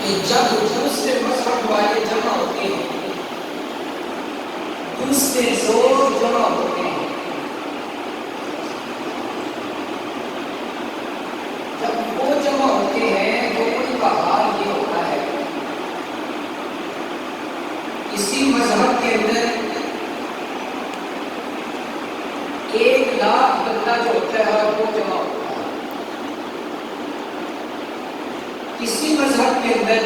کہ جب دوسرے مذہب والے جمع ہوتے ہیں، دوسرے لوگ جمع ہوتے ہیں، جب وہ جمع ہوتے ہیں تو ان کا حال یہ ہوتا ہے، کسی مذہب کے اندر 1,00,000 بندہ جو ہوتا ہے وہ جمع ہوتا ہے، کسی مذہب کے اندر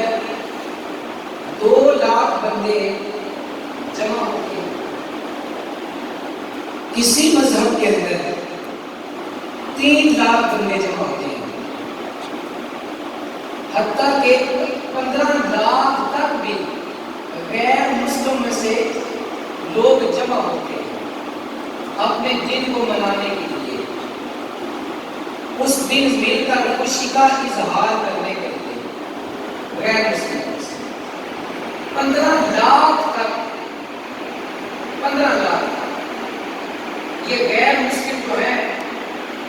2,00,000 بندے جمع ہوتے ہیں، کسی مذہب کے اندر 3,00,000 بندے جمع ہوتے ہیں، حتیٰ کہ 15,00,000 تک بھی غیر مسلم میں سے لوگ جمع ہوتے ہیں اپنے دن کو منانے کے لیے، اس دن مل کر خوشی کا اظہار کرنے کے لیے غیر مسلم سے 15,00,000 تک، 15,00,000 یہ غیر مسلم جو ہے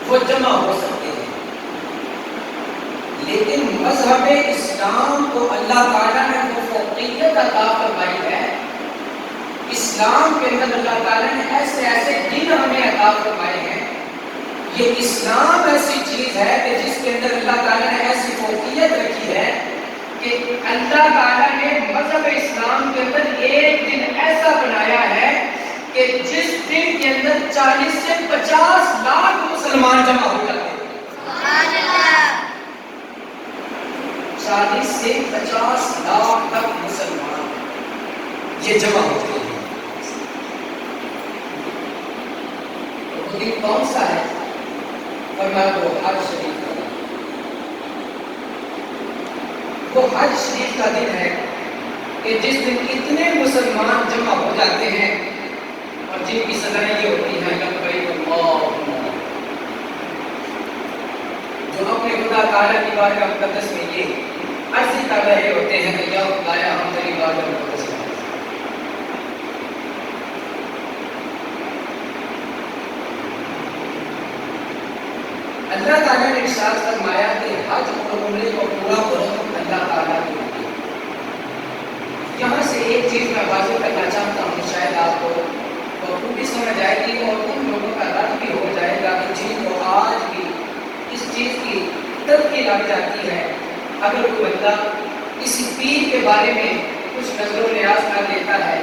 وہ جمع ہو سکتے ہیں، لیکن مذہب اسلام کو اللہ تعالیٰ نے وہ فوقیت عطا فرمائی ہے، اسلام کے اندر اللہ تعالیٰ نے ایسے ایسے دن ہمیں عطا فرمائے ہیں، یہ اسلام ایسی چیز ہے کہ جس کے اندر اللہ تعالیٰ نے ایسی فوقیت رکھی ہے کہ اللہ تعالیٰ نے مذہب اسلام کے اندر ایک دن ایسا بنایا ہے کہ جس دن کے اندر 40 سے 50 لاکھ مسلمان جمع ہو جاتے ہیں، 40 سے 50 لاکھ تک مسلمان یہ جمع ہوتے ہیں۔ وہ دن کون سا ہے؟ فرمایا وہ حج شریف کا دن، وہ حج شریف کا دن ہے کہ جس دن اتنے مسلمان جمع ہو جاتے ہیں اور جن کی سزائیں یہ ہوتی ہیں لبیک اللہم، جو اپنے خدا تعالیٰ کی بارگاہ مقدس میں یہ عرض کر رہے ہوتے ہیں کہ یا خدایا ہم تیری بارگاہ مقدس میں، اللہ تعالیٰ نے ارشاد فرمایا کہ حج اور عمرے کو پورا کرو اللہ تعالیٰ کے لیے۔ یہاں سے ایک چیز میں واضح کرنا چاہتا ہوں، شاید آپ کو بخوبی سمجھ آئے گی اور ان لوگوں کا رد بھی ہو جائے گا کہ جن کو آج بھی اس چیز کی تلخی لگ جاتی ہے، اگر کوئی بندہ کسی پیر کے بارے میں کچھ نظر و نیاز کر لیتا ہے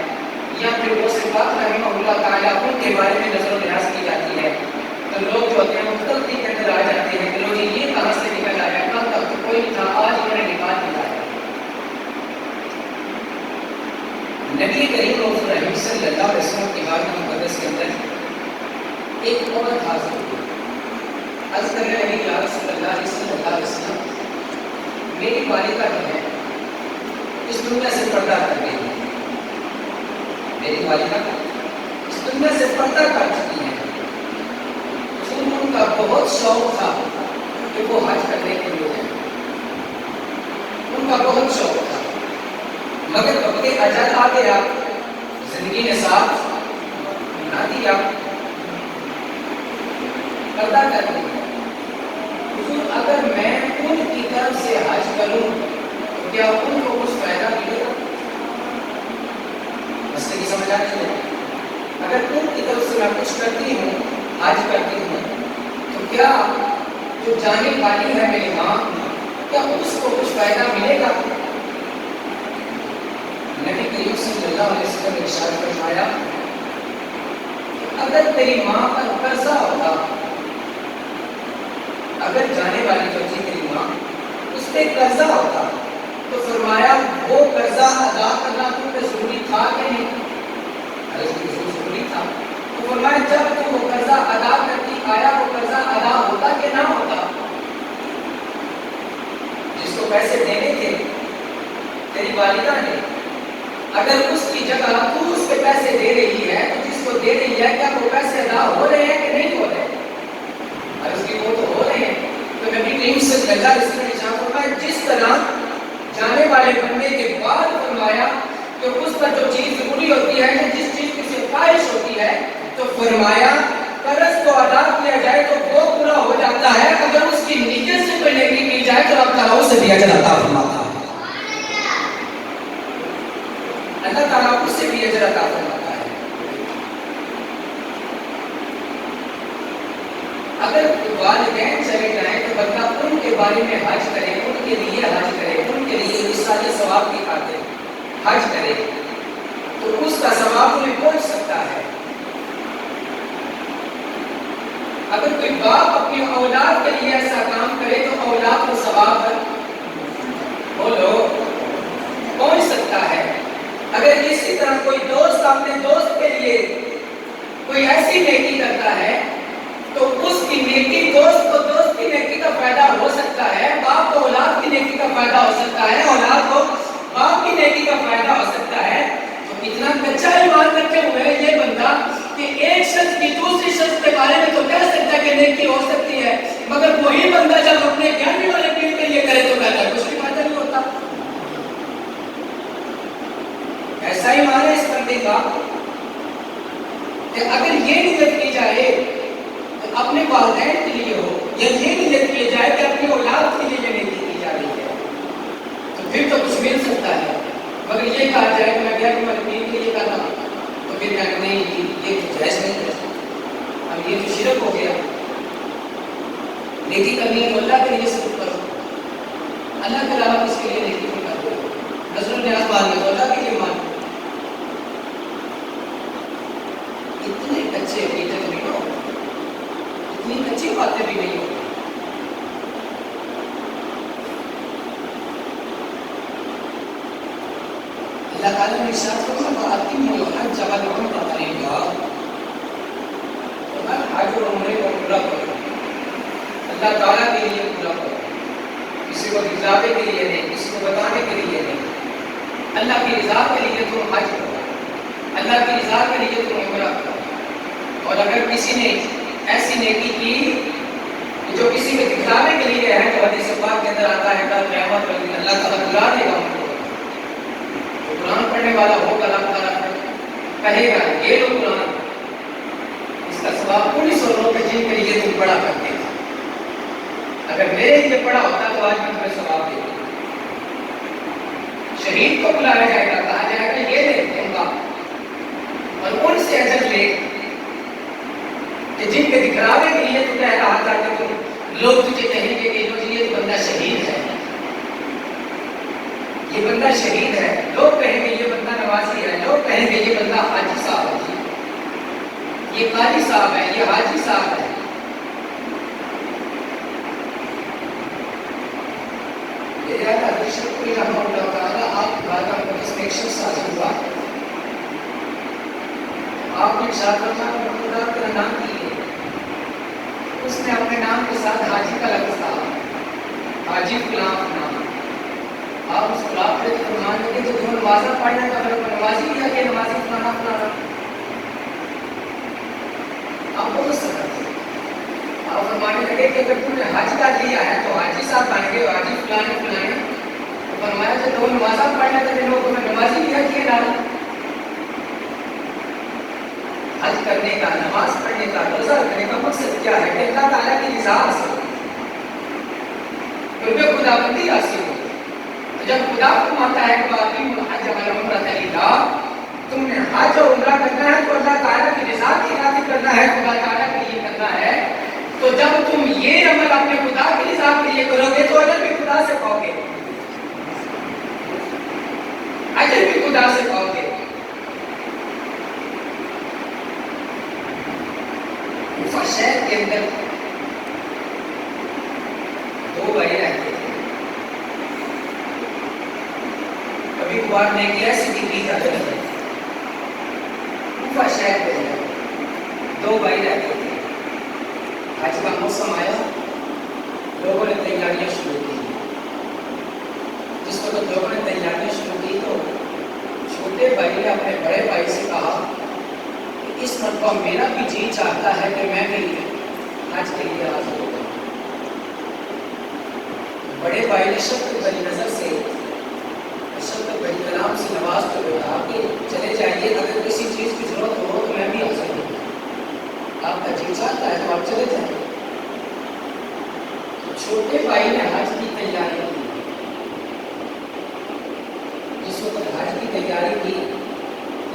یا پھر وہ صفات رحمہ اللہ تعالیٰ ان کے بارے میں نظر و نیاز کی جاتی ہے، تو لوگ جو ہوتے ہیں وہ تلخی کے اندر آ جاتے ہیں کہ لوگ یہ کہاں سے نکل آیا، کل تک تو کوئی نہیں تھا، آج انہوں نے نکال دیا ہے۔ نبی کریم رحیم صلی اللہ علیہ وسلم کی بارگاہ مقدس کے اندر ایک عورت حاضر ہوئی، عرض کرنے لگی کہ یا رسول اللہ صلی اللہ علیہ وسلم، میری والدہ جو ہے اس دنیا سے پردہ کر گئی ہے، میری والدہ اس دنیا سے پردہ کر چکی ہے، ان کا بہت شوق تھا کہ وہ حج کرنے کے لیے جائیں، ان کا بہت شوق تھا، مگر وقت اجل آ گیا، زندگی نے ساتھ نہ دیا، پردہ کر دیا۔ حضور اگر میں ان کی طرف سے حج کروں تو کیا ان کو کچھ فائدہ ملے گا؟ مسئلے کی سمجھ آتی ہے، اگر ان کی طرف سے میں کچھ کرتی ہوں، حج کرتی ہوں، تو کیا جو جانے والی ہے میری ماں، کیا اس کو کچھ فائدہ ملے گا؟ نبی کریم صلی اللہ علیہ وسلم نے ارشاد فرمایا اگر تیری ماں پر قرضہ ہوتا، اگر جانے والی جو تھی تیری ماں اس پہ قرضہ ہوتا تو فرمایا وہ قرضہ ادا کرنا تم پہ ضروری تھا کہ نہیں؟ ضروری تھا، تو فرمایا جب تم وہ قرضہ ادا کرتی آیا وہ قرضہ ادا ہوتا کہ نہ ہوتا؟ جس کو پیسے دینے تھے تیری والدہ نے، اگر اس کی جگہ تو اس پہ پیسے دے رہی ہے تو جس کو دے رہی ہے کیا وہ پیسے ادا ہو رہے ہیں کہ نہیں ہو رہے؟ اور اس کی وہ تو ہو رہے ہیں، تو نبی کریم صلی اللہ علیہ وسلم نے فرمایا جس طرح جانے والے بندے کے بعد فرمایا کہ اس پر جو چیز ضروری ہوتی ہے، جس چیز کی سے خواہش ہوتی ہے، تو فرمایا قرض کو ادا کیا جائے تو وہ پورا ہو جاتا ہے، اگر اس کی نیت سے کوئی نیکی کی جائے تو اللہ تعالیٰ اسے بھی اجر عطا فرماتا ہے۔ اجر عطا فرماتا ہے۔ اگر والدین چلے جائیں تو بندہ ان کے بارے میں حج کرے، ان کے لیے حج کرے، ان کے لیے مثال ثواب کی خاطر حج کرے تو اس کا ثواب انہیں پہنچ سکتا ہے۔ اگر کوئی باپ اپنی اولاد کے لیے ایسا کام کرے تو اولاد کو ثواب بولو پہنچ سکتا ہے۔ اگر اسی طرح کوئی دوست اپنے دوست کے لیے کوئی ایسی نیکی کرتا ہے تو اس کی نیکی دوست کو دوست کی نیکی کا فائدہ ہو سکتا ہے، باپ کو اولاد کی نیکی کا فائدہ ہو سکتا ہے، اولاد کو باپ کی نیکی کا فائدہ ہو سکتا ہے۔ تو اتنا کچا ایمان رکھے ہوئے یہ بندہ کہ ایک شخص کی دوسری شخص کے بارے میں تو کہہ سکتا ہے کہ نیکی ہو سکتی ہے، مگر وہی بندہ جب اپنے گھر والے پیر کے لیے کرے تو کہتا ہے کچھ بھی فائدہ نہیں ہوتا۔ ایسا ہی مان ہے اس بندے کا کہ اگر یہ نیت کی جائے تو اپنے والدین کے لیے ہو، یا یہ نیت کی جائے کہ اپنی اولاد کے لیے نیکی کی جا رہی ہے تو پھر تو کچھ مل سکتا ہے، مگر یہ کہا جائے کہ میں غیر ملکین کے لیے کرنا تو پھر کہا نہیں یہ تو جائز نہیں ہے، اب یہ تو شرک ہو گیا۔ نیکی کرنی ہے تو اللہ کے لیے صرف کرو، اللہ کے علاوہ کس کے لیے نیکی نہیں کرو، نظر نیاز مانگے تو اللہ کے لیے مانگو۔ اتنے کچے عقیدے تو نہیں ہو، اتنی کچی باتیں بھی نہیں ہو۔ اللہ تعالیٰ نے ارشاد فرمایا وَأَتِمُّوا الْحَجَّ وَالْعُمْرَةَ لِلَّهِ، حج اور عمرے کو پورا کرو، اللہ تعالیٰ کے لیے پورا کرو، کسی کو دکھلاوے کے لیے نہیں، کسی کو بتانے کے لیے نہیں، اللہ کی رضا کے لیے تم حج کرو، اللہ کی رضا کے لیے تم عمرہ کرو۔ اور اگر کسی نے ایسی نیکی کی جو کسی کے دکھلاوے کے لیے ہے تو حدیث پاک کے اندر آتا ہے کل قیامت کے دن اللہ تعالیٰ بلا دے گا ان کو، جو قرآن پڑھنے والا ہوگا اللہ تعالیٰ کہے گا یہ لو قرآن، اس کا ثواب 1900 لوگ جن کے لیے تم پڑھا کرتے تھے، اگر میرے لیے پڑھا ہوتا تو آج میں تمہیں ثواب دے دوں۔ شہید کو بلایا جائے گا، کہا جائے گا یہ لے تم کا، اور ان سے اجر لے کہ جن کے دکھلاوے کے لیے تو کہہ رہا تھا کہ تم لوگ تجھے کہیں گے کہ یہ تو بندہ شہید ہے، یہ بندہ شہید ہے، لوگ کہیں گے یہ بندہ نوازی ہے، لوگ کہیں گے یہ بندہ حاجی صاحب ہے، یہ قاضی صاحب ہے، یہ حاجی صاحب ہے۔ آپ نے ارشاد فرمایا خدا کا نام کیے، اس نے اپنے نام کے ساتھ حاجی کا لفظ کہا، حاجی فلاں نام، آپ اس کو آپ کے فرمان لگے تو جو نمازہ پڑھنے کا اگر نمازی کیا کہ نمازی فلانا فلانا آپ کو غصہ کرتے ہیں، آپ فرمانے لگے کہ اگر تم نے حج کا لیا ہے تو حاجی صاحب بن گئے، حاجی فلانے فلانے، فرمایا کہ دو نمازہ پڑھنے کا لوگوں نے نمازی کیا کہ نام، حج کرنے کا، نماز پڑھنے کا، روزہ رکھنے کا مقصد کیا ہے کہ اللہ تعالیٰ کی رضا حاصل ہو، کیونکہ خدا بندی حاصل ہو۔ تو جب خدا فرماتا ہے کہ وَأَتِمُّوا الْحَجَّ وَالْعُمْرَةَ لِلَّهِ، تم نے حج اور عمرہ کرنا ہے تو اللہ تعالیٰ کی رضا کی خاطر کرنا ہے، خدا تعالیٰ کے لیے کرنا ہے، تو جب تم یہ عمل اپنے خدا کی رضا کے لیے کرو گے تو اجر بھی خدا سے پاؤ گے، اجر بھی خدا سے پاؤ گے۔ شہر کے اندر دو بھائی رہتے تھے، کبھی کبھار نے ایک ایسی ڈگری کا جنم ہے، کوفہ شہر کے اندر دو بھائی رہتے تھے، حج کا موسم آیا، لوگوں نے تیاریاں شروع کی، جس وقت لوگوں نے تیاریاں شروع کی تو چھوٹے بھائی نے اپنے بڑے بھائی سے کہا اس مرتبہ میرا بھی جی چاہتا ہے کہ میں بھی حج کے لیے حاضر ہوتا ہوں۔ بڑے بھائی نے شفقت بھری نظر سے، شفقت بھری کلام سے نوازتے ہوئے کہا کہ چلے جائیے، اگر کسی چیز کی ضرورت ہو تو میں بھی حاضر ہوں، آپ کا جی چاہتا ہے تو آپ چلے جائیں۔ تو چھوٹے بھائی نے حج کی تیاری کی، جس وقت حج کی تیاری کی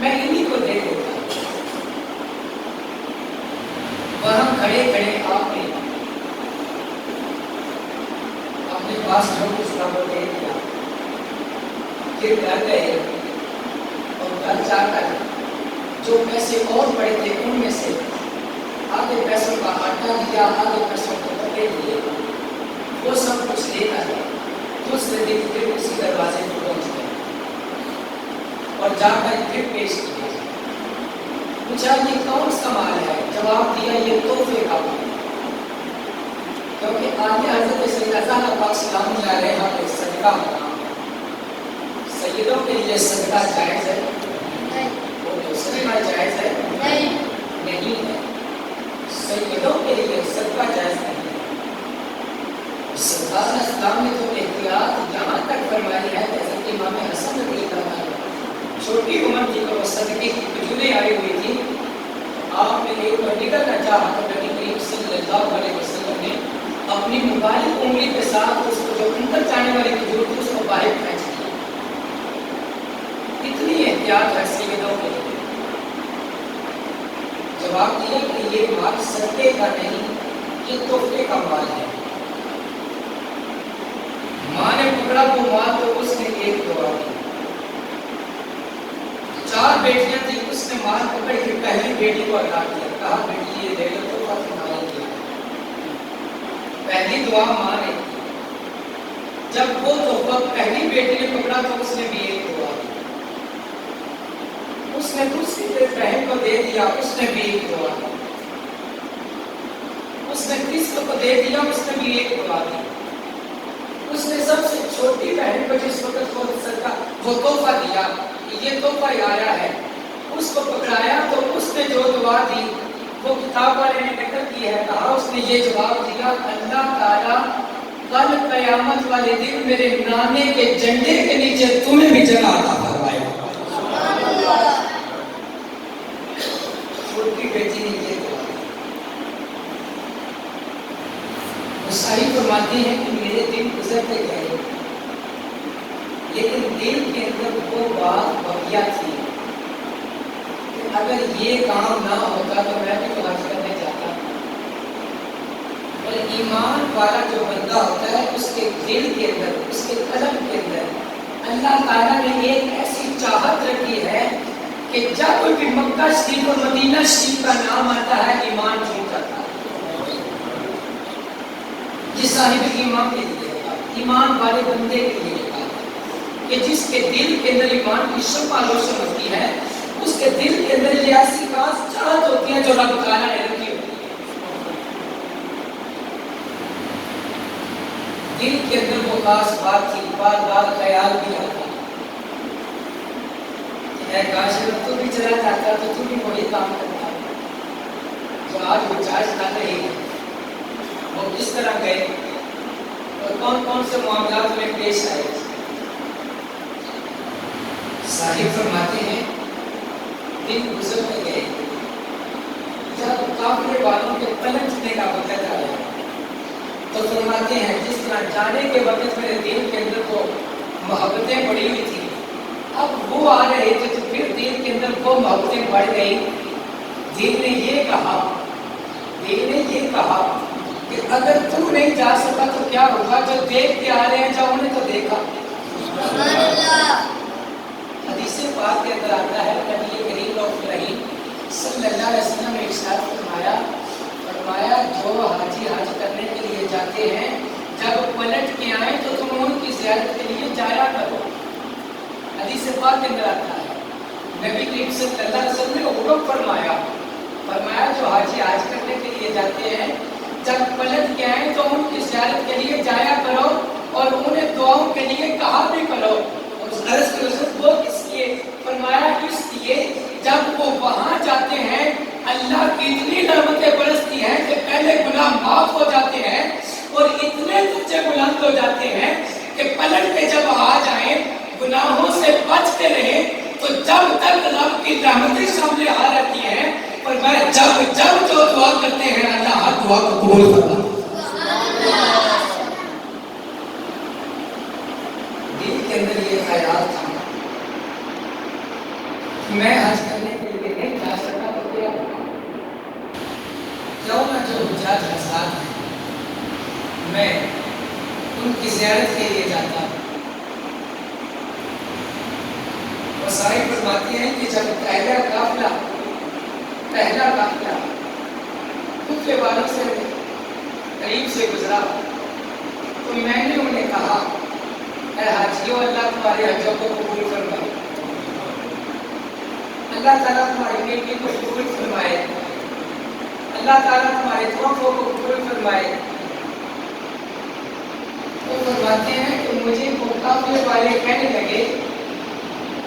میں انہیں کو دیکھ لیتا ہوں. وہاں کھڑے کھڑے آپ نے اپنے پاس جو کچھ تھا وہ دے دیا، پھر گھر گئے اور گھر جا کر جو پیسے اور پڑے تھے ان میں سے آدھے پیسوں کا آٹا دیا، آدھے پیسوں کو کپڑے دیے، وہ سب کچھ لے کر دوسرے دن پھر اسی دروازے پر پہنچ گئے اور جا کر پھر پیش کیا. پوچھا یہ کون سا مال ہے؟ جواب دیا یہ تحفے کا مال ہے. کیونکہ آگے حضرت سیدنا پاک سلام علیہ پہ صدقہ حرام ہے. سیدوں کے لیے صدقہ جائز ہے؟ وہ دوسرے کا جائز ہے؟ نہیں ہے. سیدوں کے لیے صدقہ جائز نہیں ہے. سرکار اسلام نے تو احتیاط یہاں تک فرمائی ہے کہ حضرت امام حسن رضی اللہ عنہ چھوٹی عمر تھی تو صدقے کی کھجوریں آئی ہوئی تھی. آپ نے ایک بار نکلنا چاہا تو نبی کریم صلی اللہ علیہ وسلم نے اپنی مبارک انگلی کے ساتھ اس کو جو اندر جانے والی کھجور تھی اس کو باہر کھینچ دیا. اتنی احتیاط ہے سیدوں کے لیے. جواب دیا کہ یہ مال صدقے کا نہیں، یہ تحفے کا مال ہے. ماں نے پکڑا وہ مال تو اس نے ایک دعا دی. 4 بیٹیاں تھیں، اس نے مال پکڑ کے پہلی بیٹی کو عطا کیا. کہا بیٹی یہ لے لو تحفہ تمہارے لیے. پہلی دعا ماں نے کی. جب وہ تحفہ پہلی بیٹی نے پکڑا تو اس نے بھی ایک دعا دی. اس نے دوسری بہن کو دے دیا، اس نے بھی ایک دعا دی. اس نے تیسرے کو دے دیا، اس نے بھی ایک دعا دی. اس نے سب سے چھوٹی بہن کو جس وقت وہ تحفہ دیا، یہ تحفہ آیا ہے، اس کو پکڑایا تو اس نے جو دعا دی وہ کتاب والے نے نقل کی ہے. کہا اس نے یہ جواب دیا اللہ تعالیٰ کل قیامت والے دن میرے نانے کے جھنڈے کے نیچے تمہیں بھی جگہ عطا فرمائے. چھوٹی بیٹی نے یہ دعا دی. وہ صحیح فرماتی ہیں کہ میرے دن گزرتے گئے لیکن دل کے اندر وہ بات بقیہ تھی کہ اگر یہ کام نہ ہوتا تو میں بھی تو حج کرنے جاتا. اور ایمان والا جو بندہ ہوتا ہے اس کے دل کے اندر، اس کے قلب کے اندر اللہ تعالیٰ نے ایک ایسی چاہت رکھی ہے کہ جب کوئی بھی مکہ شریف اور مدینہ شریف کا نام آتا ہے ایمان جھوم جاتا ہے. یہ صاحب ایمان کے لیے ایمان والے بندے کے لیے کہ جس کے دل کے اندر ایمان کی شمع روشن ہوتی ہے، اس کے دل کے اندر یہ ایسی خاص چاہت ہوتی ہے جو رب تعالیٰ نے رکھی ہوتی ہے. دل کے اندر وہ خاص بات تھی. بار بار خیال بھی آتا ہے کاش اگر تو بھی چلا جاتا تو تو بھی وہی کام کرتا. جو آج وہ چارج نہ رہے وہ کس طرح گئے اور کون کون سے معاملات میں پیش آئے. صاحب فرماتے ہیں دن گزرتے گئے. جب قافلے والوں کے پلٹنے کا وقت آیا تو فرماتے ہیں جس طرح جانے کے وقت میرے دل کے اندر تو محبتیں بڑھی ہوئی تھی، اب وہ آ رہے تھے تو پھر دل کے اندر وہ محبتیں بڑھ گئی. دل نے یہ کہا کہ اگر تو نہیں جا سکا تو کیا ہوگا، جو دیکھ کے آ رہے ہیں جب انہیں تو دیکھا. حدیث پاک کے اندر آتا ہے نبی کریم رحیم صلی اللہ علیہ وسلم نے ارشاد فرمایا جو حاجی حج کرنے کے لیے جاتے ہیں جب پلٹ کے آئیں تو تم ان کی زیارت کے لیے جایا کرو. حدیث پاک کے اندر آتا ہے نبی کریم صلی اللہ علیہ وسلم نے حکم فرمایا جو حاجی حج کرنے کے لیے جاتے ہیں جب پلٹ کے آئیں تو ان کی زیارت کے لیے جایا کرو اور انہیں دعاؤں کے لیے کہا بھی کرو. عرض کی حضرت وہ کس لیے فرمایا؟ اس لیے جب وہ وہاں جاتے ہیں اللہ کی اتنی رحمتیں برستی ہیں کہ پہلے گناہ معاف ہو جاتے ہیں اور اتنے درجے بلند ہو جاتے ہیں کہ پلٹ کے جب آ جائیں گناہوں سے بچتے رہیں تو جب تک رب کی رحمتیں سامنے آ رہتی ہیں اور میں جب جو دعا کرتے ہیں اللہ ہر دعا کو قبول کرتا ہے. دل کے اندر یہ خیال تھا میں حج ان کی زیارت کے لیے جاتا. وسائل فرماتی ہیں کہ جب پہلا قافلہ کفے والوں سے قریب سے گزرا تو میں نے انہیں کہا اے حاجیو اللہ تمہارے حجوں کو قبول فرمائے, اللہ تعالیٰ تمہاری نیکی کو قبول فرمائے, اللہ تعالیٰ تمہارے تحفوں کو قبول فرمائے. وہ فرماتے ہیں کہ مجھے وہ قافلے والے کہنے لگے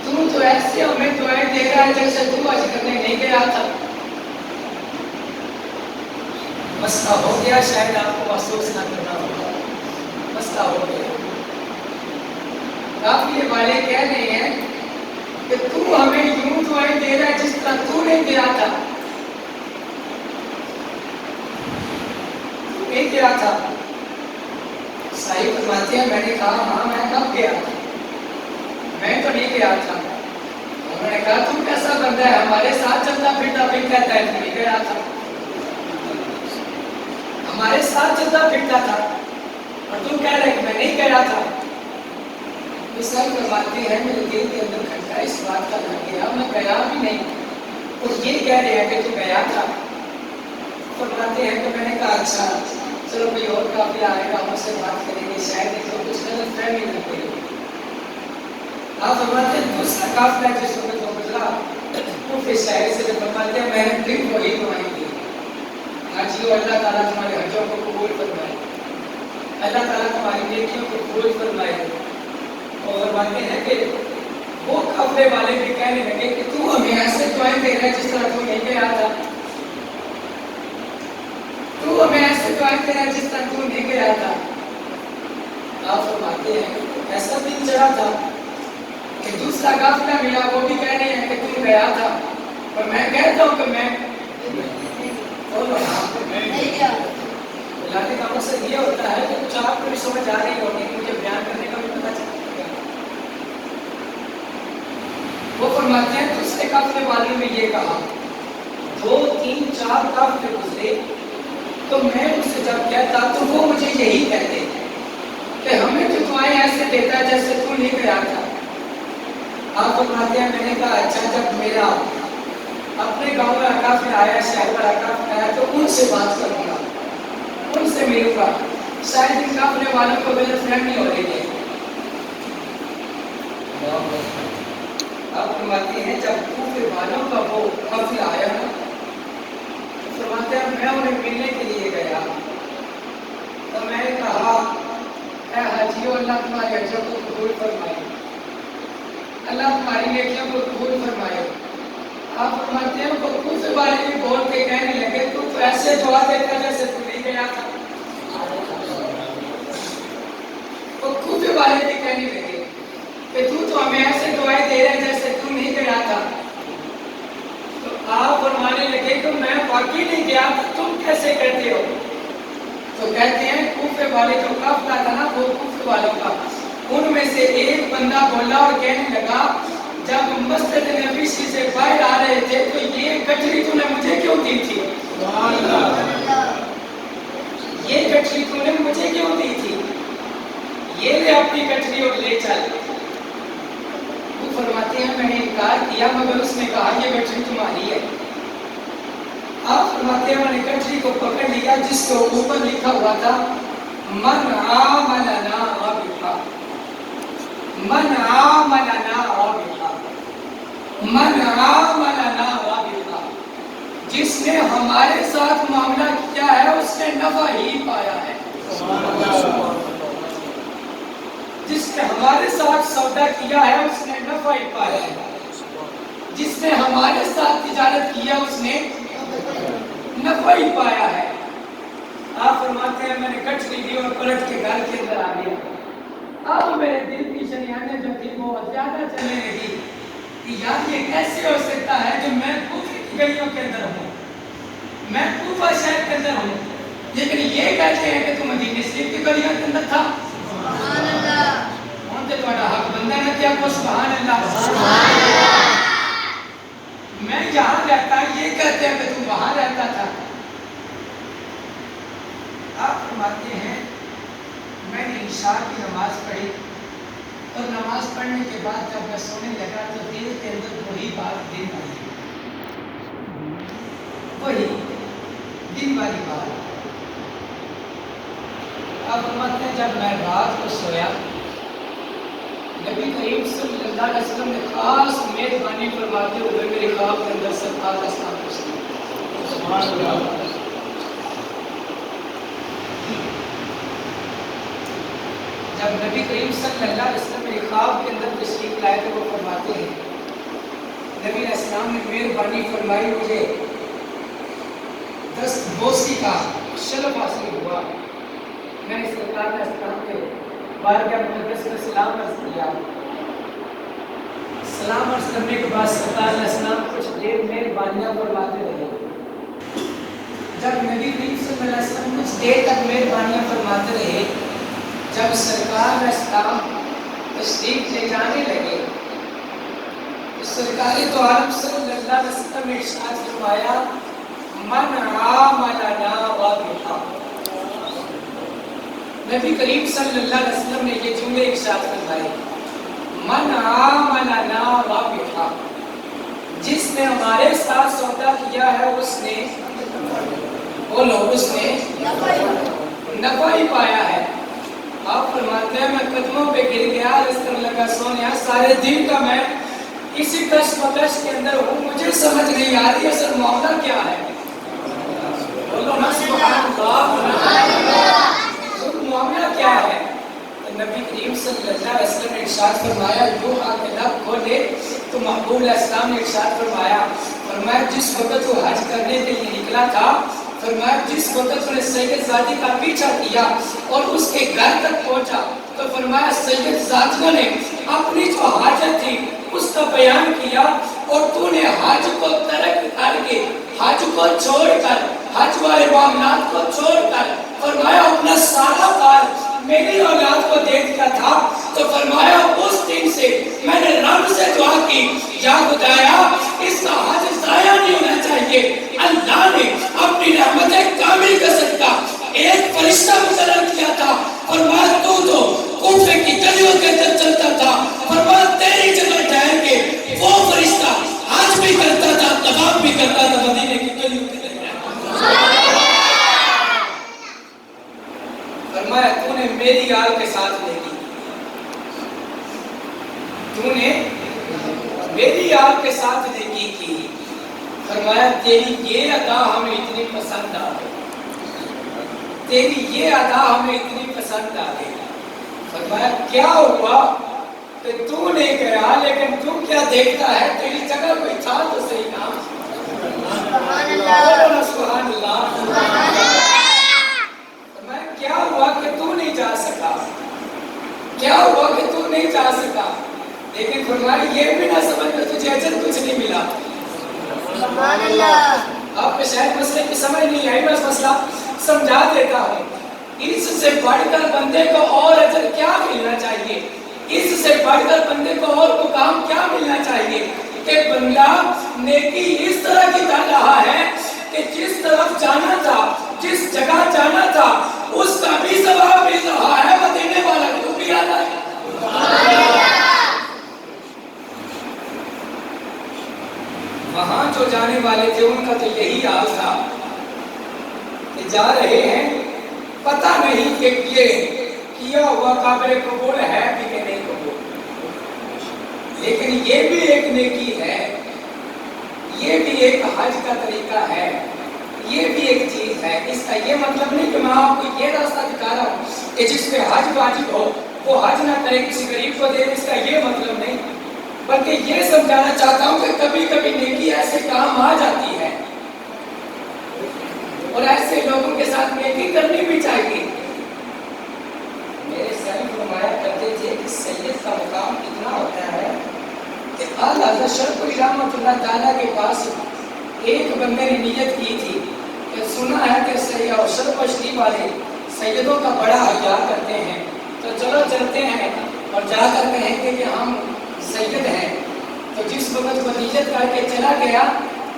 تو ایسے ہمیں دعائیں دے رہا ہے جیسے تو حج کرنے نہیں گیا تھا. مسئلہ ہو گیا, شاید آپ کو محسوس نہ کرنا ہوگا, مسئلہ ہو گیا. قافلے والے کہہ رہے ہیں کہ تو ہمیں یوں دعائیں دے رہا ہے جس طرح تو نہیں گیا تھا, تو نہیں گیا تھا. صاحب فرماتے ہیں میں نے کہا ہاں میں کب گیا تھا, میں تو نہیں گیا تھا. انہوں نے کہا تم کیسا بندہ ہے, ہمارے ساتھ چلتا پھرتا پھر کہتا ہے تو نہیں گیا تھا, ہمارے ساتھ چلتا پھرتا تھا اور تم کہہ رہے کہ میں نہیں گیا تھا. تو سر فرماتے ہیں میرے دل کے اندر کھٹکا اس بات کا لگ گیا, میں گیا بھی نہیں اور یہ کہہ رہے ہیں کہ تو گیا تھا. فرماتے ہیں کہ میں نے کہا اچھا چلو کوئی اور قافلہ آئے گا ہم سے بات کریں گے, شاید ایک تو کچھ غلط فہمی نہ کوئی. آپ فرماتے ہیں دوسرا قافلہ جس وقت وہ گزرا کفے شہر سے, جب فرماتے ہیں میں نے پھر وہی دعائیں دی حاجیو اللہ تعالیٰ تمہارے حجوں کو قبول فرمائے, اللہ تعالیٰ تمہاری نیکیوں کو قبول فرمائے. اور فرماتے ہیں کہ وہ قافلے والے بھی کہنے لگے کہ تو ہمیں ایسے دعائیں دے رہا ہے جس طرح تو نہیں گیا تھا, تو ہمیں ایسے دعائیں دے رہا ہے جس طرح تو نہیں گیا تھا. آپ فرماتے ہیں ایسا دن چڑھا تھا کہ دوسرا قافلہ ملا, وہ بھی کہہ رہے ہیں کہ تم گیا تھا, اور میں کہتا ہوں کہ میں لانے کا مقصد یہ ہوتا ہے کہ کچھ آپ کو بھی سمجھ آ رہی ہوگی, مجھے بیان کرنے کا بھی پتہ چلتا ہے. وہ فرماتے ہیں دوسرے قافلے والے نے یہ کہا 2 3 4 قافلے گزرے تو میں ان سے جب کہتا تو وہ مجھے یہی کہتے کہ ہمیں جو دعائیں ایسے دیتا ہے جیسے تو نہیں گیا تھا. آپ فرماتے ہیں میں نے کہا اچھا جب میرا اپنے گاؤں میں قافلہ آیا, شہر پر قافلہ آیا تو ان سے بات کروں گا, ان سے ملوں گا, شاید ان قافلے والوں کو غلط فہمی ہو رہی ہے. آپ فرماتے ہیں جب کوفے والوں کا وہ قافلہ آیا نا تو فرماتے ہیں میں انہیں ملنے کے لیے گیا تو میں نے کہا اے حاجیو اللہ تمہارے حجوں کو قبول فرمائے, اللہ تمہاری نیکیوں کو قبول فرمائے. آپ فرماتے ہیں وہ کوفے والے بھی بول کے کہنے لگے تو ایسے دعا دیتا جیسے تو نہیں گیا تھا. وہ کوفے والے بھی کہنے لگے کہ تو ہمیں ایسے دعائیں دے رہے جیسے تو نہیں گیا تھا. تو آپ فرمانے لگے کہ میں واقعی نہیں گیا تھا, تم کیسے کہتے ہو؟ تو کہتے ہیں کوفے والے جو قافلہ تھا نا وہ کوفے والوں کا, ان میں سے ایک بندہ بولا اور کہنے لگا جب مسجد نبی سے باہر آ رہے تھے تو یہ گٹھڑی تو نے مجھے کیوں دی تھی, یہ گٹھڑی تو نے مجھے کیوں دی تھی, یہ لے اپنی گٹھڑی اور لے چل. وہ فرماتے ہیں میں نے انکار کیا مگر اس نے کہا یہ گٹھڑی تمہاری ہے. آپ فرماتے ہیں میں نے گٹھڑی کو پکڑ لیا جس کے اوپر لکھا ہوا تھا من عاملنا رابطہ, من عاملنا رابطہ, من عاملنا رابطہ, جس نے ہمارے ساتھ معاملہ کیا ہے اس نے نفع ہی پایا ہے. جس نے ہمارے ساتھ سودا کیا ہے اس نے نفع ہی پایا ہے, جس نے ہمارے ساتھ تجارت کیا اس نے نفع ہی پایا ہے. آپ فرماتے ہیں میں نے گٹھڑی دی اور پلٹ کے گھر کے اندر آ گیا. اب میرے دل کی شریانیں جو تھی وہ زیادہ چلنے لگی کہ یار یہ کیسے ہو سکتا ہے جو میں کوفے کی گلیوں کے اندر ہوں, میں کوفہ شہر کے اندر ہوں, لیکن یہ کہتے ہیں کہ تم مدینہ شریف کی گلیوں کے اندر تھا. سبحان اللہ, ہم تو تمہارا حق بندہ نہ کیا کو سبحان اللہ. میں یہاں رہتا یہ کہتے ہیں کہ تم وہاں رہتا تھا. آپ فرماتے ہیں میں نے عشاء کی نماز پڑھی اور نماز پڑھنے کے بعد جب میں سونے لگا تو دل کے اندر وہی بات دن آئی، وہی دن والی بات۔ اب فرماتے ہیں جب میں رات کو سویا، نبی کریم صلی اللہ علیہ وسلم نے خاص مہربانی فرماتے ہوئے میرے خواب کے اندر سرکار کا اسلام پوچھا۔ سبحان اللہ۔ جب نبی کریم صلی اللہ علیہ وسلم میرے خواب کے اندر تشریف لائے تو وہ فرماتے ہیں نبی علیہ السلام نے مہربانی فرمائی، مجھے دست بوسی کا شرف حاصل ہوا۔ میں نے سرکار علیہ السلام کے بارگاہ مقدس میں سلام عرض کیا۔ سلام عرض کرنے کے بعد سرکار علیہ السلام کچھ دیر مہربانیاں فرماتے رہے۔ جب نبی کریم صلی اللہ علیہ وسلم کچھ دیر تک مہربانیاں فرماتے رہے، جب سرکار علیہ السلام تشریف لے جانے لگے تو سرکار تو عالم صلی اللہ علیہ وسلم نے ارشاد فرمایا، من عامل لنا واضحا۔ نبی کریم صلی اللہ علیہ وسلم نے یہ جملے ارشاد فرمائے، من عامل لنا واضحا، جس نے ہمارے ساتھ سودا کیا ہے اس نے بولو اس نے نفع ہی پایا ہے۔ آپ فرماتے ہیں میں قدموں پہ گر گیا، اس طرح لگا سونیا سارے دن کا میں اسی کش مکش کے اندر ہوں، مجھے سمجھ نہیں آ رہی اصل معاملہ کیا ہے۔ بولو نا سبحان اللہ، معاملہ کیا ہے؟ تو نبی کریم صلی اللہ علیہ وسلم نے ارشاد فرمایا، جو آپ لب کھولے تو محبوب علیہ السلام نے ارشاد فرمایا جس وقت وہ حج کرنے کے لیے نکلا تھا، فرمایا جس وقت انہوں نے سید زادی کا پیچھا کیا اور اس کے گھر تک پہنچا تو فرمایا سید زادیوں نے اپنی جو حاجت تھی اس کا بیان کیا، اور تو نے حج کو ترک کر کے، حج کو چھوڑ کر، حج والے معاملات کو چھوڑ کر فرمایا اپنا سارا کار میری اولاد کو دے دیا تھا۔ تو فرمایا اس دن سے میں نے رب سے دعا کی، یا خدایا اس کا حج ضائع نہیں ہونا چاہیے۔ اللہ نے اپنی رحمت کامل کا صدقہ ایک فرشتہ مقرر کیا تھا، فرمایا تو کوفے کی گلیوں کے اندر چلتا تھا، فرمایا تیری جگہ ٹھہر کے وہ فرشتہ آج بھی کرتا تھا، طواف بھی کرتا تھا مدینے کی گلیوں کے اندر۔ فرمایا تو نے میری آل کے ساتھ نیکی، تو نے میری آل کے ساتھ نیکی کی، فرمایا تیری یہ ادا ہمیں اتنی پسند آ گئی، تیری یہ ادا ہمیں اتنی پسند آ گئی۔ فرمایا کیا ہوا کہ تو نہیں گیا لیکن تو کیا دیکھتا ہے، تیری جگہ کوئی تھا تو صحیح نام۔ سبحان اللہ۔ کیا ہوا کہ تو نہیں جا سکا، کیا ہوا کہ تو نہیں جا سکا، لیکن فرمایا یہ بھی نہ سمجھ کہ تجھے اجر کچھ نہیں ملا۔ سبحان اللہ۔ آپ کے شاید مسئلے کی سمجھ نہیں آئی، میں مسئلہ سمجھا دیتا ہوں۔ اس سے بڑھ کر بندے کو اور اجر کیا ملنا چاہیے، اس سے بڑھ کر بندے کو اور مقام کیا ملنا چاہیے کہ بندہ نیکی اس طرح کی کر رہا ہے کہ جس طرف جانا تھا، جس جگہ جانا تھا اس کا بھی ثواب مل رہا ہے، مدینے والا کو بھی آتا ہے۔ وہاں جو جانے والے تھے ان کا تو یہی حال تھا کہ جا رہے ہیں، پتہ نہیں کہ یہ کیا ہوا قابل قبول ہے بھی کہ نہیں قبول، لیکن یہ بھی ایک نیکی ہے، یہ بھی ایک حج کا طریقہ ہے، یہ بھی ایک چیز ہے۔ اس کا یہ مطلب نہیں کہ میں آپ کو یہ راستہ دکھا رہا ہوں کہ جس پہ حج واجب ہو وہ حج نہ کرے، کسی غریب کو دے، اس کا یہ مطلب نہیں، بلکہ یہ سمجھانا چاہتا ہوں کہ کبھی کبھی نیکی ایسے کام آ جاتی ہے اور ایسے لوگوں کے ساتھ نیکی کرنی بھی چاہیے۔ میرے سیلف فرمایا کرتے تھے کہ سید کا مقام اتنا ہوتا ہے کہ اعلیٰ حضرت شرف علی رحمۃ اللہ تعالیٰ کے پاس ایک بندے نے نیت کی تھی کہ سنا ہے کہ شرف شریف والے سیدوں کا بڑا حیا کرتے ہیں، تو چلو چلتے ہیں اور جا کر کہیں گے کہ ہم سید ہیں۔ تو جس وقت وہ نیت کر کے چلا گیا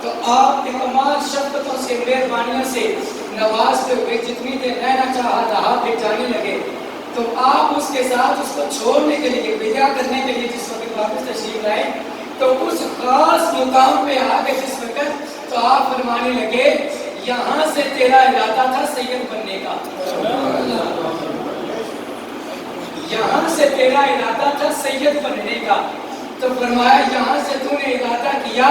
تو آپ نے کمال شفقتوں سے، مہربانیوں سے نوازتے ہوئے جتنی دیر رہنا چاہا تھا پھر جانے لگے۔ تو آپ اس کے ساتھ اس کو چھوڑنے کے لیے ودا کرنے کے لیے جس وقت واپس تشریف لائے تو اس خاص مقام پہ آ گئے جس وقت تو آپ فرمانے لگے یہاں سے تیرا ارادہ تھا سید بننے کا، یہاں سے تیرا ارادہ تھا سید بننے کا، تو فرمایا یہاں سے تو نے ارادہ کیا،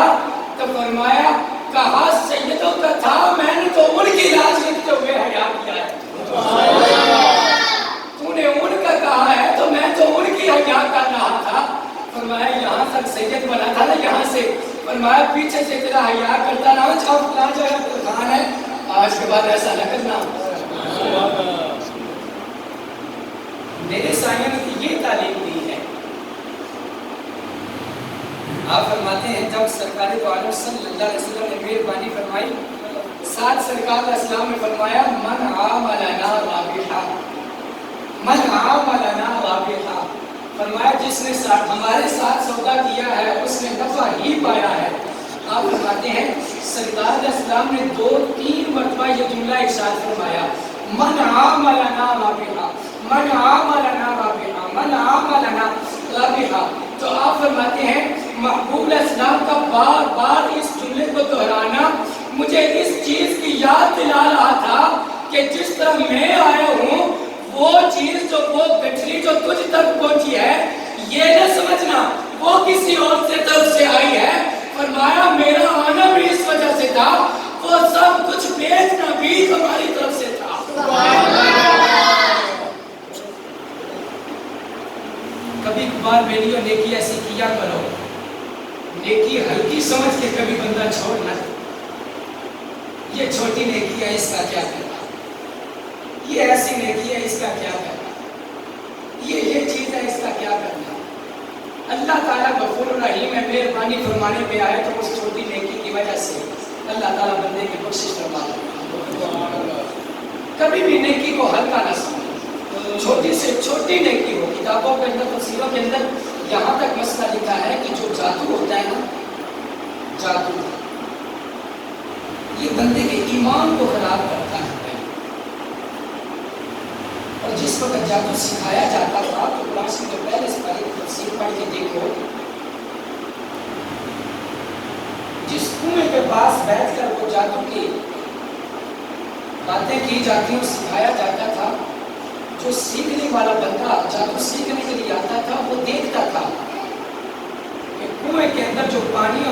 تو فرمایا کہا سیدوں کا تھا میں نے تو ان کی لاج لکھتے ہوئے حیا کیا ہے، تو نے ان کا کہا ہے تو میں تو ان کی حیا کر رہا تھا، فرمایا یہاں تک سید بنا تھا نا یہاں سے، فرمایا پیچھے سے تیرا حیا کرتا نہ جاؤ فلاں جگہ قرآن ہے آج کے بعد ایسا نہ کرنا۔ میرے سائیں نے یہ تعلیم دی ہے۔ آپ فرماتے ہیں جب سرکار دو عالم صلی اللہ علیہ وسلم نے مہربانی فرمائی، ساتھ سرکار اسلام نے فرمایا من عاملنا رابحا، من عاملنا رابحا، فرمایا جس نے ہمارے ساتھ سودا کیا ہے اس نے نفع ہی پایا ہے۔ آپ فرماتے ہیں سرکار اسلام نے 2-3 مرتبہ یہ جملہ ارشاد فرمایا من عاملنا رابحا، من عاملنا رابحا، من عاملنا رابحا، تو آپ فرماتے ہیں محبوب اسلام کا بار بار اس جملے کو دہرانا مجھے اس چیز کی یاد دلا رہا تھا کہ جس طرح میں آیا ہوں وہ چیز جو وہ گٹھلی جو تجھ تک پہنچی ہے یہ نہ سمجھنا وہ کسی اور سے طرف سے آئی ہے، فرمایا میرا آنا بھی اس وجہ سے تھا، وہ سب کچھ بیچنا بھی ہماری طرف سے تھا۔ کبھی کبھار بیلیوں نیکی ایسی کیا کرو، نیکی ہلکی سمجھ کے کبھی بندہ چھوڑنا، یہ چھوٹی نیکی ہے اس کا کیا کرنا، یہ ایسی نیکی ہے اس کا کیا کرنا، یہ چیز ہے اس کا کیا کرنا۔ اللہ تعالیٰ غفور رحیم ہے، مہربانی فرمانے پہ آئے تو اس چھوٹی نیکی کی وجہ سے اللہ تعالیٰ بندے کی بخشش فرما دے۔ کبھی بھی نیکی کو ہلکا نہ سمجھو، چھوٹی سے چھوٹی نیکی ہو۔ کتابوں کے اندر تفسیروں کے اندر یہاں تک مسئلہ لکھا ہے کہ جو جادو ہوتا ہے نا، جادو یہ بندے کے ایمان کو خراب کرتا ہے، اور جس وقت جادو سکھایا جاتا تھا تو قرآن سے جو پہلے اس بارے کی تفسیر پڑھ کے دیکھو، جس کنویں کے پاس بیٹھ کر وہ جادو کی باتیں کی جاتی اور سکھایا جاتا تھا، جو سیکھنے والا بندہ جادو سیکھنے کے لیے آتا تھا وہ دیکھتا تھا کہ کنویں کے اندر جو پانی